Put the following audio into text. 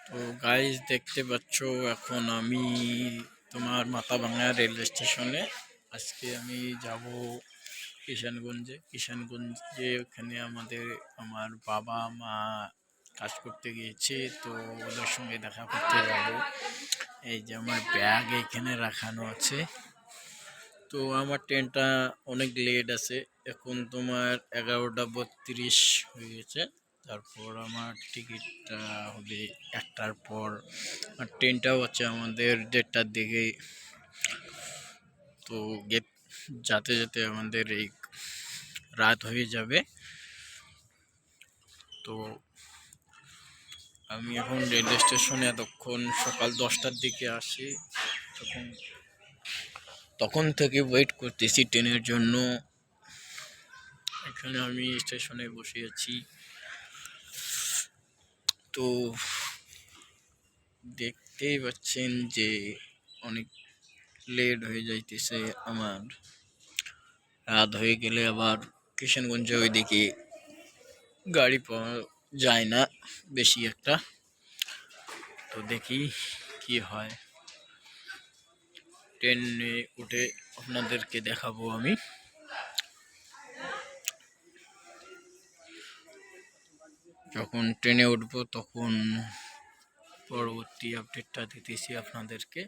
তো গাইস দেখতে পাচ্ছ, এখন আমি তোমার মাথাভাঙা রেলওয়ে স্টেশনে। আজকে আমি যাব কিষানগঞ্জে ওখানে আমার বাবা মা কাজ করতে গিয়েছে, তো ওদের সঙ্গে দেখা করতে যাব। এই যে আমার ব্যাগ এখানে রাখানো আছে। তো আমার ট্রেনটা অনেক লেট আছে, এখন তোমার 11:32 হয়ে গেছে। তারপর আমার টিকিটটা হবে 1টার পর, আর ট্রেনটাও হচ্ছে আমাদের 1:30টার দিকে। তো যেতে যেতে আমাদের এই রাত হয়ে যাবে। তো আমি এখন রেলওয়ে স্টেশনে এতক্ষণ সকাল 10টার দিকে আসি, তখন থেকে ওয়েট করতেছি ট্রেনের জন্য। এখানে আমি স্টেশনে বসে আছি। তো দেখতেই পাচ্ছেন যে অনেক লেট হয়ে যাইতেছে আমার। রাত হয়ে গেলে আবার কিষানগঞ্জে ওইদিকে গাড়ি পাওয়া যায় না বেশি একটা। তো দেখি কি হয়, ট্রেনে উঠে আপনাদেরকে দেখাবো আমি। যখন ট্রেনে উঠবো তখন পরবর্তী আপডেটটা দিতেছি আপনাদেরকে।